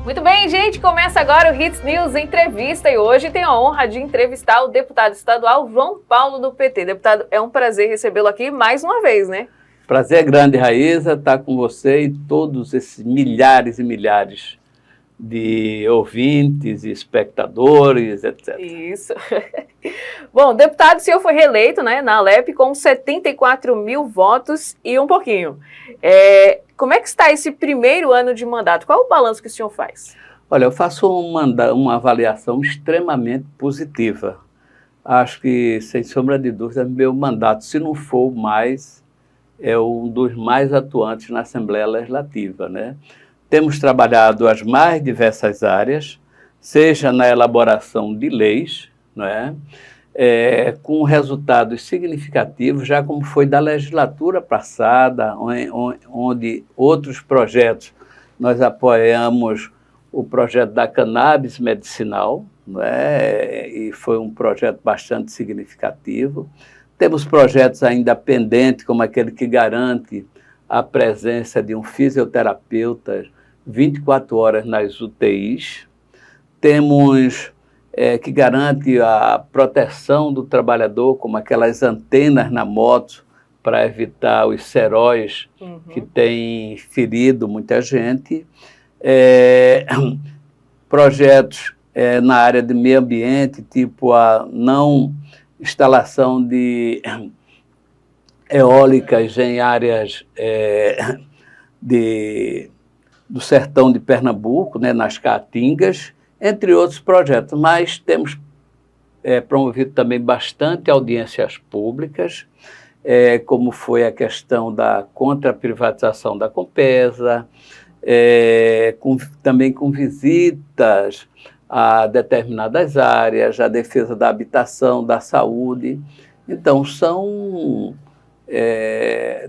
Muito bem, gente, começa agora o Hits News Entrevista e hoje tenho a honra de entrevistar o deputado estadual João Paulo do PT. Deputado, é um prazer recebê-lo aqui mais uma vez, né? Prazer grande, Raíza, estar com você e todos esses milhares e milhares de ouvintes e espectadores, etc. Isso. Bom, deputado, o senhor foi reeleito, né, na Alep com 74 mil votos e um pouquinho. Como é que está esse primeiro ano de mandato? Qual é o balanço que o senhor faz? Olha, eu faço uma avaliação extremamente positiva. Acho que, sem sombra de dúvida, meu mandato, se não for mais, é um dos mais atuantes na Assembleia Legislativa, né? Temos trabalhado as mais diversas áreas, seja na elaboração de leis, não é? Com resultados significativos, já como foi da legislatura passada, onde outros projetos, nós apoiamos o projeto da cannabis medicinal, não é? E foi um projeto bastante significativo. Temos projetos ainda pendentes, como aquele que garante a presença de um fisioterapeuta 24 horas nas UTIs. Temos que garante a proteção do trabalhador, como aquelas antenas na moto, para evitar os seróis que têm ferido muita gente. Projetos na área de meio ambiente, tipo a não instalação de eólicas em áreas do sertão de Pernambuco, né, nas caatingas, entre outros projetos. Mas temos promovido também bastante audiências públicas, como foi a questão da contra a privatização da Compesa, também com visitas a determinadas áreas, a defesa da habitação, da saúde. Então, são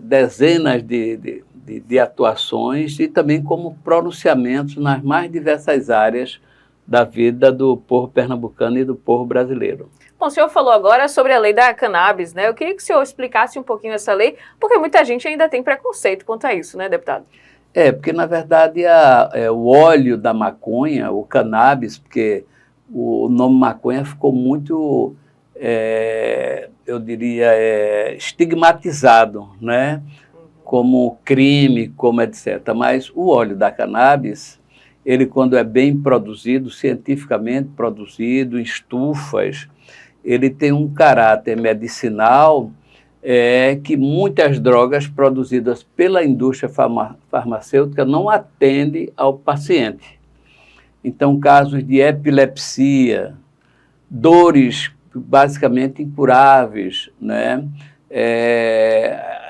dezenas de atuações e também como pronunciamentos nas mais diversas áreas da vida do povo pernambucano e do povo brasileiro. Bom, o senhor falou agora sobre a lei da cannabis, né? Eu queria que o senhor explicasse um pouquinho essa lei, porque muita gente ainda tem preconceito quanto a isso, né, deputado? Porque, na verdade, o óleo da maconha, o cannabis, porque o nome maconha ficou muito, eu diria, estigmatizado, né? Como crime, como etc. Mas o óleo da cannabis, ele, quando é bem produzido, cientificamente produzido, em estufas, ele tem um caráter medicinal que muitas drogas produzidas pela indústria farmacêutica não atendem ao paciente. Então, casos de epilepsia, dores basicamente incuráveis, né?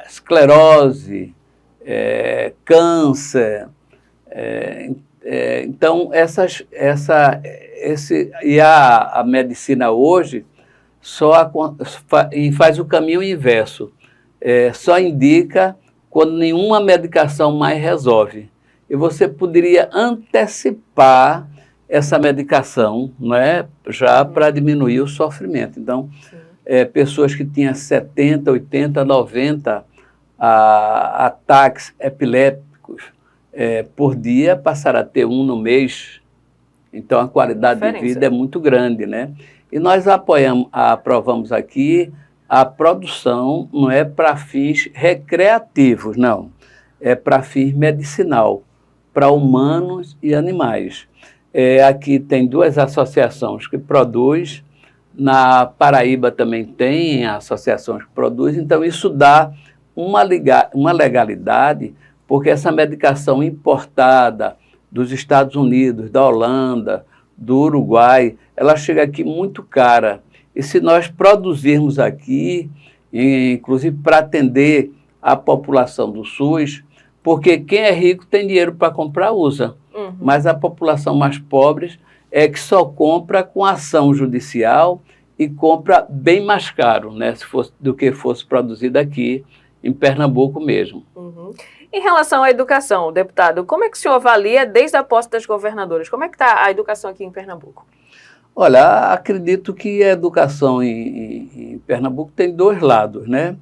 Esclerose, câncer. Então, a medicina hoje faz o caminho inverso, só indica quando nenhuma medicação mais resolve. E você poderia antecipar essa medicação, não é? Já para diminuir o sofrimento. Então, pessoas que tinham 70, 80, 90 ataques epilépticos por dia passaram a ter um no mês. Então, a qualidade de vida é muito grande, né? E nós aprovamos aqui a produção, não é para fins recreativos, não. É para fins medicinal, para humanos e animais. Aqui tem duas associações que produzem, na Paraíba também tem associações que produzem, então isso dá uma legalidade, porque essa medicação importada dos Estados Unidos, da Holanda, do Uruguai, ela chega aqui muito cara. E se nós produzirmos aqui, inclusive para atender a população do SUS, porque quem é rico tem dinheiro para comprar, usa. Mas a população mais pobre é que só compra com ação judicial e compra bem mais caro, né, do que fosse produzido aqui em Pernambuco mesmo. Em relação à educação, deputado, como é que o senhor avalia desde a posse das governadoras? Como é que está a educação aqui em Pernambuco? Olha, acredito que a educação em Pernambuco tem dois lados, né?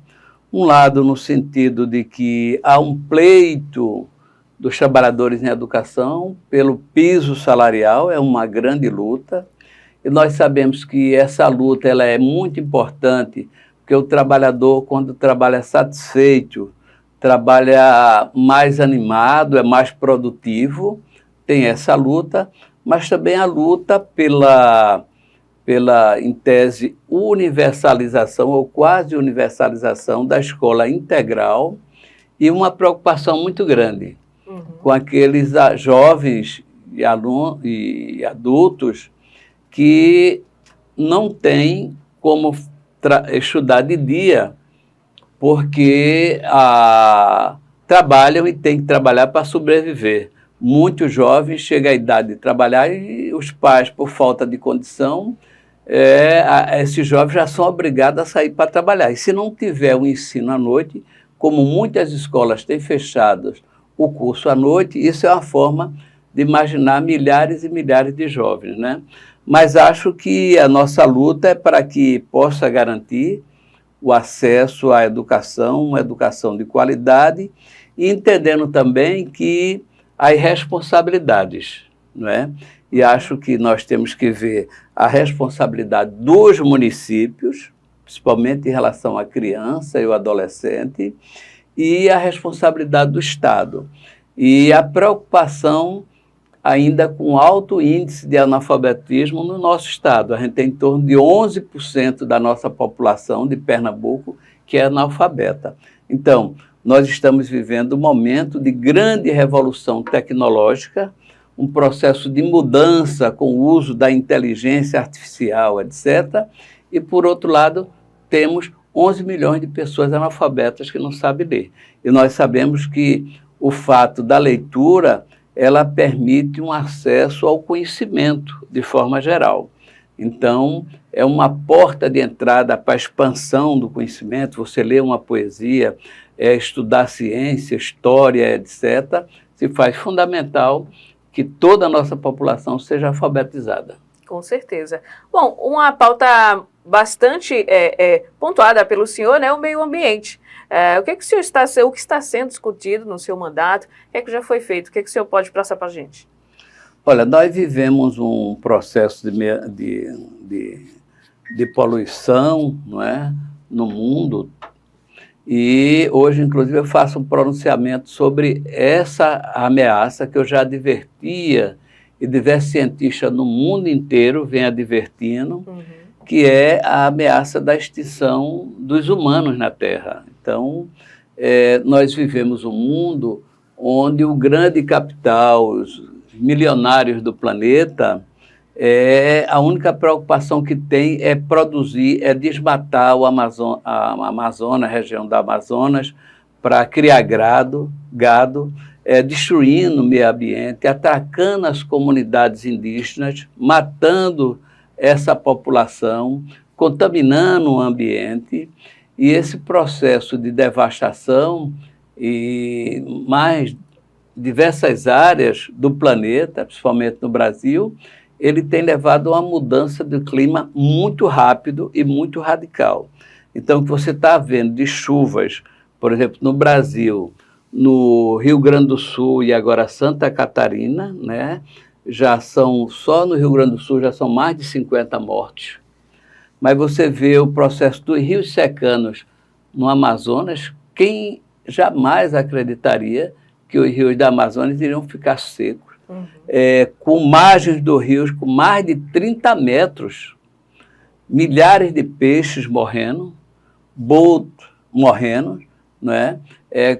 Um lado no sentido de que há um pleito dos trabalhadores em educação, pelo piso salarial, é uma grande luta. E nós sabemos que essa luta ela é muito importante, porque o trabalhador, quando trabalha satisfeito, trabalha mais animado, é mais produtivo, tem essa luta, mas também a luta pela, em tese, universalização ou quase universalização da escola integral e uma preocupação muito grande com aqueles jovens e adultos que não têm como estudar de dia, porque trabalham e têm que trabalhar para sobreviver. Muitos jovens chegam à idade de trabalhar e os pais, por falta de condição, esses jovens já são obrigados a sair para trabalhar. E se não tiver o ensino à noite, como muitas escolas têm fechado o curso à noite, isso é uma forma de imaginar milhares e milhares de jovens, né? Mas acho que a nossa luta é para que possa garantir o acesso à educação, uma educação de qualidade, e entendendo também que há responsabilidades, não é? E acho que nós temos que ver a responsabilidade dos municípios, principalmente em relação à criança e ao adolescente, e a responsabilidade do Estado. E a preocupação ainda com alto índice de analfabetismo no nosso estado. A gente tem em torno de 11% da nossa população de Pernambuco que é analfabeta. Então, nós estamos vivendo um momento de grande revolução tecnológica, um processo de mudança com o uso da inteligência artificial, etc. E, por outro lado, temos 11 milhões de pessoas analfabetas que não sabem ler. E nós sabemos que o fato da leitura ela permite um acesso ao conhecimento de forma geral. Então, é uma porta de entrada para a expansão do conhecimento. Você lê uma poesia, estudar ciência, história, etc., se faz fundamental que toda a nossa população seja alfabetizada. Com certeza. Bom, uma pauta bastante pontuada pelo senhor, né, o meio ambiente. O que está sendo discutido no seu mandato? O que é que já foi feito? O que é que o senhor pode passar para a gente? Olha, nós vivemos um processo de poluição, não é, no mundo, e hoje, inclusive, eu faço um pronunciamento sobre essa ameaça que eu já advertia, e diversos cientistas no mundo inteiro vêm advertindo, que é a ameaça da extinção dos humanos na Terra. Então, nós vivemos um mundo onde o grande capital, os milionários do planeta, a única preocupação que tem é produzir, é desmatar a Amazônia, a região da Amazonas, para criar gado, destruindo o meio ambiente, atacando as comunidades indígenas, matando essa população, contaminando o ambiente, e esse processo de devastação e mais diversas áreas do planeta, principalmente no Brasil, ele tem levado a uma mudança do clima muito rápido e muito radical. Então, o que você está vendo de chuvas, por exemplo, no Brasil, no Rio Grande do Sul e agora Santa Catarina, né? Só no Rio Grande do Sul já são mais de 50 mortes. Mas você vê o processo dos rios secando no Amazonas, quem jamais acreditaria que os rios da Amazônia iriam ficar secos, com margens dos rios com mais de 30 metros, milhares de peixes morrendo, botos morrendo, né?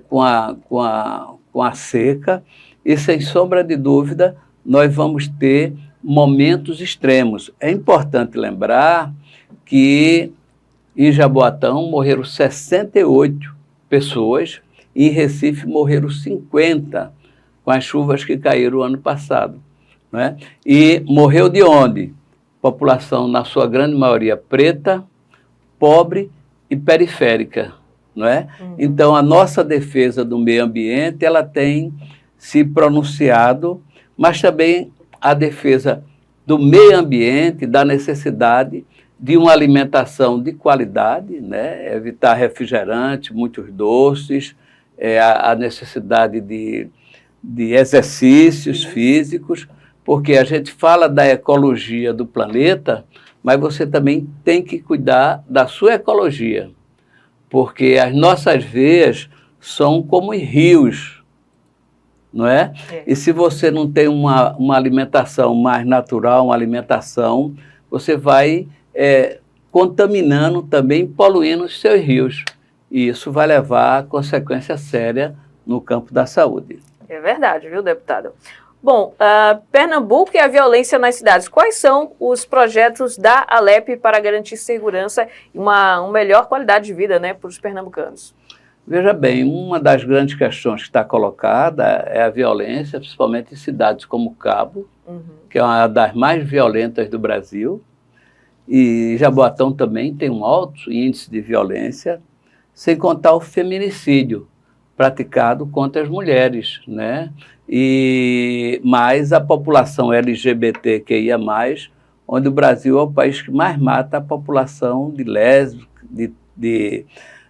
Com a seca, e sem sombra de dúvida, nós vamos ter momentos extremos. É importante lembrar que em Jaboatão morreram 68 pessoas, e em Recife morreram 50 com as chuvas que caíram o ano passado, né? E morreu de onde? População, na sua grande maioria, preta, pobre e periférica, não é? Então, a nossa defesa do meio ambiente, ela tem se pronunciado, mas também a defesa do meio ambiente, da necessidade de uma alimentação de qualidade, né? Evitar refrigerantes, muitos doces, a necessidade de de exercícios físicos, porque a gente fala da ecologia do planeta, mas você também tem que cuidar da sua ecologia, porque as nossas veias são como rios, não é? E se você não tem uma alimentação mais natural, uma alimentação, você vai contaminando também, poluindo os seus rios. E isso vai levar a consequência séria no campo da saúde. É verdade, viu, deputado? Bom, Pernambuco e a violência nas cidades. Quais são os projetos da Alep para garantir segurança e uma melhor qualidade de vida, né, para os pernambucanos? Veja bem, uma das grandes questões que está colocada é a violência, principalmente em cidades como Cabo, que é uma das mais violentas do Brasil, e Jaboatão também tem um alto índice de violência, sem contar o feminicídio praticado contra as mulheres, né? E mais a população LGBTQIA+, onde o Brasil é o país que mais mata a população de lésbicos,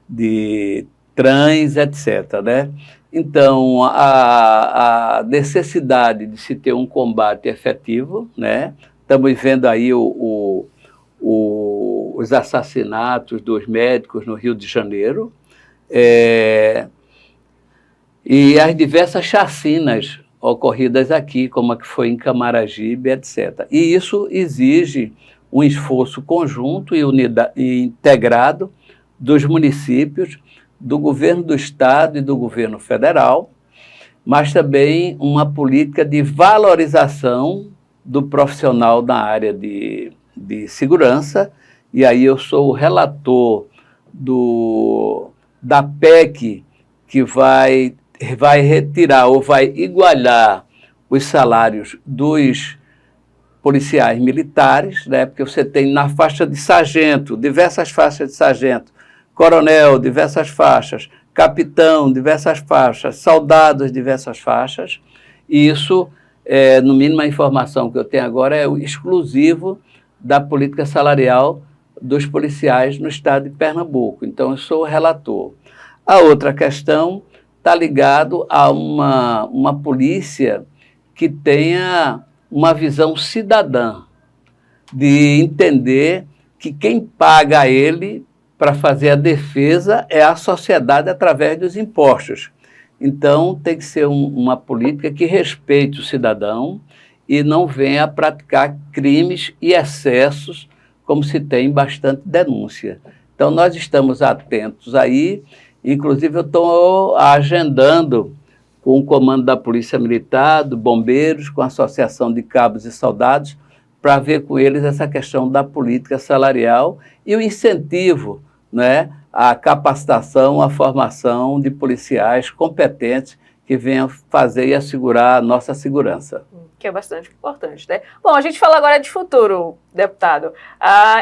de trans, etc., né? Então, a necessidade de se ter um combate efetivo, né? Estamos vendo aí os assassinatos dos médicos no Rio de Janeiro, e as diversas chacinas ocorridas aqui, como a que foi em Camaragibe, etc. E isso exige um esforço conjunto e integrado dos municípios, do governo do estado e do governo federal, mas também uma política de valorização do profissional na área de segurança, e aí eu sou o relator da PEC que vai retirar ou vai igualar os salários dos policiais militares, né? Porque você tem na faixa de sargento, diversas faixas de sargento, coronel, diversas faixas, capitão, diversas faixas, soldados, diversas faixas, e isso, no mínimo a informação que eu tenho agora é o exclusivo da política salarial dos policiais no estado de Pernambuco. Então, eu sou o relator. A outra questão está ligado a uma polícia que tenha uma visão cidadã, de entender que quem paga ele para fazer a defesa é a sociedade através dos impostos. Então, tem que ser uma política que respeite o cidadão e não venha a praticar crimes e excessos, como se tem bastante denúncia. Então, nós estamos atentos aí. Inclusive, eu estou agendando com o comando da Polícia Militar, do Bombeiros, com a Associação de Cabos e Soldados, para ver com eles essa questão da política salarial e o incentivo, né, à capacitação, à formação de policiais competentes que venham fazer e assegurar a nossa segurança. Que é bastante importante, né? Bom, a gente fala agora de futuro, deputado.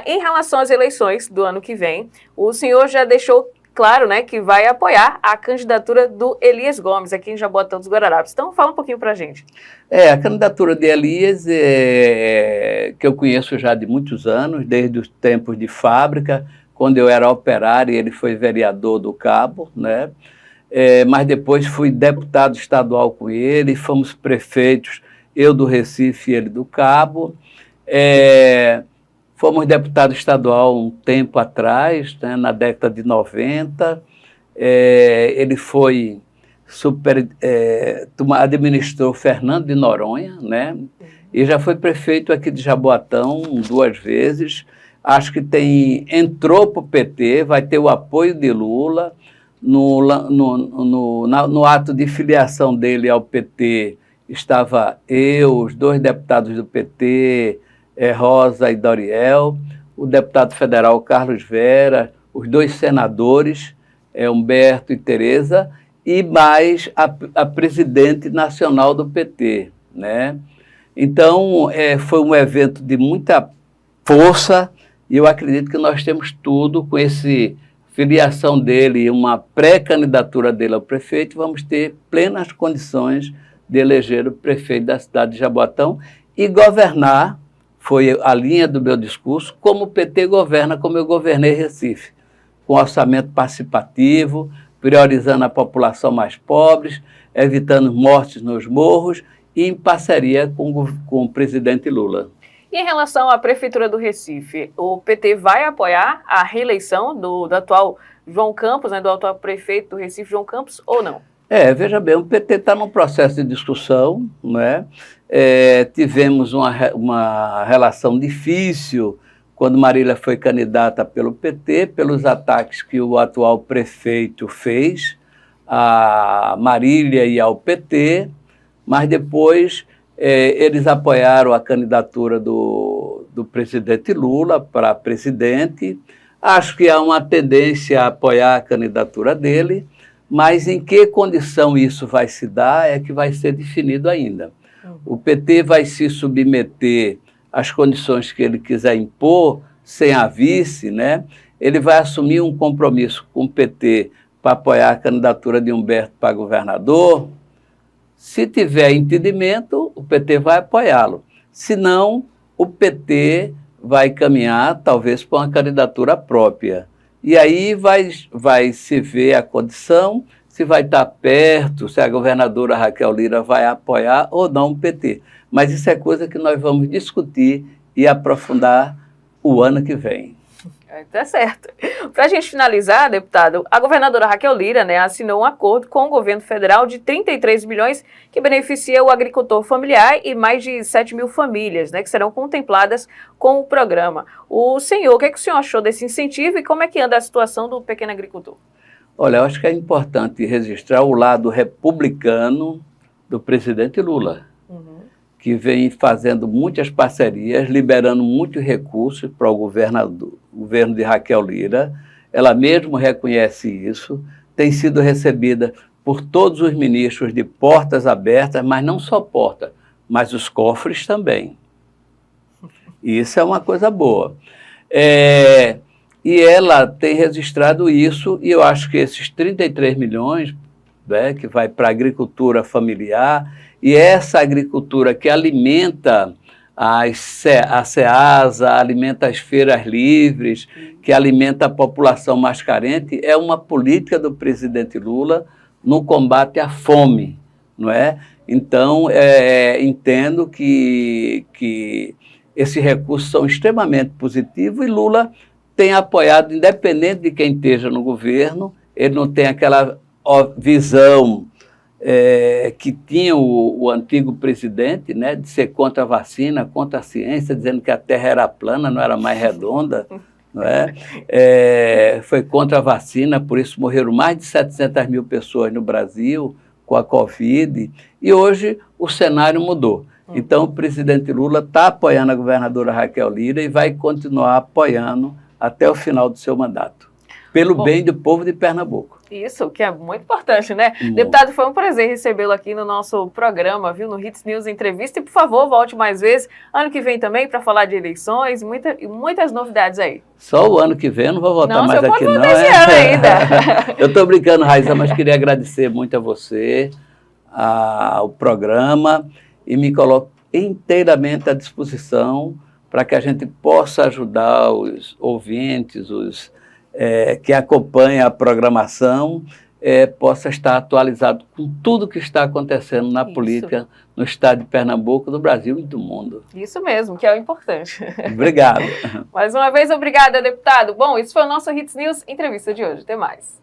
Em relação às eleições do ano que vem, o senhor já deixou claro, né, que vai apoiar a candidatura do Elias Gomes, aqui em Jaboatão dos Guararapes. Então, fala um pouquinho para a gente. A candidatura de Elias, que eu conheço já de muitos anos, desde os tempos de fábrica, quando eu era operário e ele foi vereador do Cabo, né? Mas depois fui deputado estadual com ele, fomos prefeitos, eu do Recife e ele do Cabo. Fomos deputado estadual um tempo atrás, né, na década de 90. Ele foi administrou Fernando de Noronha, né, e já foi prefeito aqui de Jaboatão 2 vezes. Acho que entrou para o PT, vai ter o apoio de Lula. No ato de filiação dele ao PT, estava eu, os 2 deputados do PT, Rosa e Doriel, o deputado federal Carlos Vera, os 2 senadores, Humberto e Tereza, e mais a presidente nacional do PT, né? Então, foi um evento de muita força, e eu acredito que nós temos tudo com essa filiação dele e uma pré-candidatura dele ao prefeito, vamos ter plenas condições de eleger o prefeito da cidade de Jaboatão e governar. Foi a linha do meu discurso, como o PT governa, como eu governei Recife, com orçamento participativo, priorizando a população mais pobre, evitando mortes nos morros e em parceria com o presidente Lula. E em relação à Prefeitura do Recife, o PT vai apoiar a reeleição do atual João Campos, né, do atual prefeito do Recife, João Campos, ou não? Veja bem, o PT está num processo de discussão, né? Tivemos uma relação difícil quando Marília foi candidata pelo PT, pelos ataques que o atual prefeito fez a Marília e ao PT, mas depois eles apoiaram a candidatura do presidente Lula para presidente. Acho que há uma tendência a apoiar a candidatura dele, mas em que condição isso vai se dar é que vai ser definido ainda. O PT vai se submeter às condições que ele quiser impor, sem a vice, né? Ele vai assumir um compromisso com o PT para apoiar a candidatura de Humberto para governador. Se tiver entendimento, o PT vai apoiá-lo. Se não, o PT vai caminhar, talvez, para uma candidatura própria. E aí vai se ver a condição, se vai estar perto, se a governadora Raquel Lira vai apoiar ou não o PT. Mas isso é coisa que nós vamos discutir e aprofundar o ano que vem. Tá certo. Para a gente finalizar, deputado, a governadora Raquel Lira, né, assinou um acordo com o governo federal de 33 milhões que beneficia o agricultor familiar e mais de 7 mil famílias, né, que serão contempladas com o programa. O que é que o senhor achou desse incentivo e como é que anda a situação do pequeno agricultor? Olha, eu acho que é importante registrar o lado republicano do presidente Lula, que vem fazendo muitas parcerias, liberando muitos recursos para o governo de Raquel Lira. Ela mesma reconhece isso, tem sido recebida por todos os ministros de portas abertas, mas não só portas, mas os cofres também. E isso é uma coisa boa. E ela tem registrado isso, e eu acho que esses 33 milhões, né, que vai para a agricultura familiar, e essa agricultura que alimenta a Ceasa, alimenta as feiras livres, que alimenta a população mais carente, é uma política do presidente Lula no combate à fome, não é? Então, entendo que esses recursos são extremamente positivos e Lula tem apoiado, independente de quem esteja no governo, ele não tem aquela visão que tinha o antigo presidente, né, de ser contra a vacina, contra a ciência, dizendo que a Terra era plana, não era mais redonda, não é? Foi contra a vacina, por isso morreram mais de 700 mil pessoas no Brasil com a Covid, e hoje o cenário mudou. Então o presidente Lula está apoiando a governadora Raquel Lira e vai continuar apoiando até o final do seu mandato, pelo bem do povo de Pernambuco. Isso, que é muito importante, né? Deputado, foi um prazer recebê-lo aqui no nosso programa, viu? No Hits News Entrevista. E, por favor, volte mais vezes. Ano que vem também, para falar de eleições e muitas novidades aí. Só o ano que vem, eu não vou voltar mais aqui, não. Não, você pode voltar esse ano ainda. Eu estou brincando, Raíssa, mas queria agradecer muito a você, ao programa, e me coloco inteiramente à disposição para que a gente possa ajudar os ouvintes, que acompanha a programação, possa estar atualizado com tudo que está acontecendo na política no estado de Pernambuco, do Brasil e do mundo. Isso mesmo, que é o importante. Obrigado. Mais uma vez, obrigada, deputado. Bom, isso foi o nosso Hits News Entrevista de hoje. Até mais.